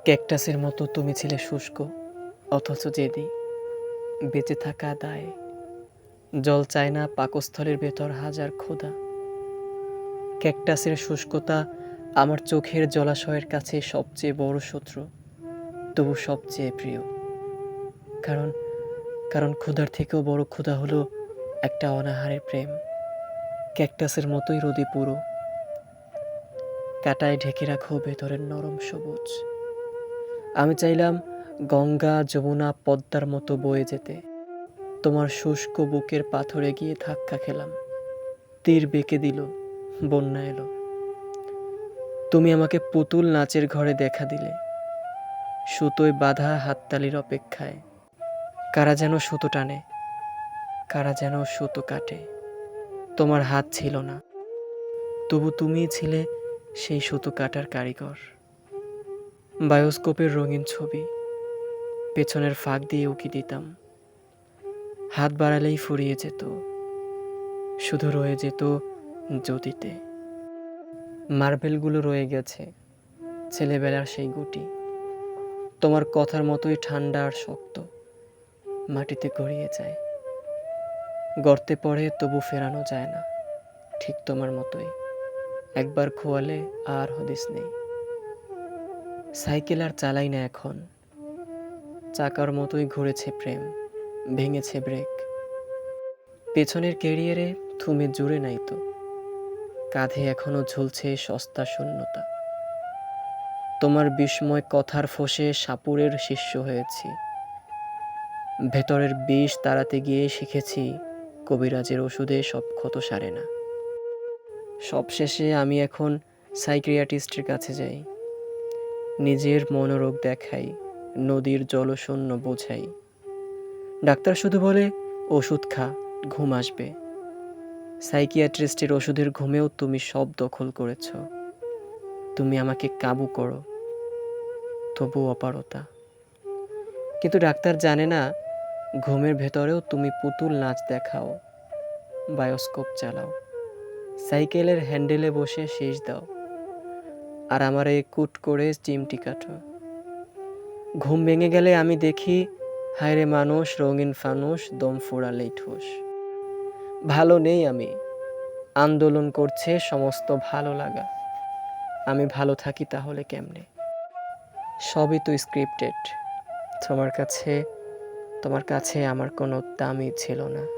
ক্যাকটাসের মতো তুমি ছিলে শুষ্ক, অথচ জেদি। বেঁচে থাকা দায়। জল চায় না পাকস্থলের ভেতর হাজার ক্ষুধা। ক্যাকটাসের শুষ্কতা আমার চোখের জলাশয়ের কাছে সবচেয়ে বড় শত্রু, তবু সবচেয়ে প্রিয়। কারণ কারণ ক্ষুধার থেকেও বড় ক্ষুধা হলো একটা অনাহারের প্রেম। ক্যাকটাসের মতোই রোদে পুরো, কাঁটায় ঢেকে রাখো ভেতরের নরম সবুজ। আমি চাইলাম গঙ্গা, যমুনা, পদ্মার মতো বয়ে যেতে। তোমার শুষ্ক বুকের পাথরে গিয়ে ধাক্কা খেলাম। তীর বেঁকে দিল, বন্যা এলো। তুমি আমাকে পুতুল নাচের ঘরে দেখা দিলে, সুতোয় বাঁধা হাততালির অপেক্ষায়। কারা যেন সুতো টানে, কারা যেন সুতো কাটে। তোমার হাত ছিল না, তবু তুমিই ছিলে সেই সুতো কাটার কারিগর। বায়োস্কোপের রঙিন ছবি পেছনের ফাঁক দিয়ে উকি দিতাম। হাত বাড়ালেই ফুরিয়ে যেত, শুধু রয়ে যেত জ্যোতিতে। মার্বেলগুলো রয়ে গেছে, ছেলেবেলার সেই গুটি। তোমার কথার মতোই ঠান্ডা আর শক্ত, মাটিতে গড়িয়ে যায়। গর্তে পড়ে তবু ফেরানো যায় না, ঠিক তোমার মতোই। একবার খোয়ালে আর হদিস নেই। সাইকেল আর চালাই না এখন, চাকার মতোই ঘুরেছে প্রেম, ভেঙেছে ব্রেক। পেছনের ক্যারিয়ারে থুমে জুড়ে নাই তো, কাঁধে এখনো ঝুলছে সস্তা শূন্যতা। তোমার বিস্ময় কথার ফোঁসে সাপুরের শিষ্য হয়েছি। ভেতরের বিষ তাড়াতে গিয়ে শিখেছি কবিরাজের ওষুধে সব ক্ষত সারে না। সবশেষে আমি এখন সাইকিয়াট্রিস্টের কাছে যাই, নিজের মনোরোগ দেখাই, নদীর জলশূন্য বোঝাই। ডাক্তার শুধু বলে ওষুধ খা, ঘুম আসবে। সাইকিয়াট্রিস্টের ওষুধের ঘুমেও তুমি সব দখল করেছ। তুমি আমাকে কাবু করো, তবু অপারতা। কিন্তু ডাক্তার জানে না, ঘুমের ভেতরেও তুমি পুতুল নাচ দেখাও, বায়োস্কোপ চালাও, সাইকেলের হ্যান্ডেলে বসে শেষ দাও, আর আমারে কুট করে চিমটি কাটো। ঘুম ভেঙে গেলে আমি দেখি, হায়রে মানুষ রঙিন ফানুষ, দম ফুরালেই ঠোস। ভালো নেই আমি, আন্দোলন করছে সমস্ত ভালো লাগা। আমি ভালো থাকি তাহলে কেমনে? সবই তো স্ক্রিপ্টেড। তোমার কাছে আমার কোনো দামই ছিল না।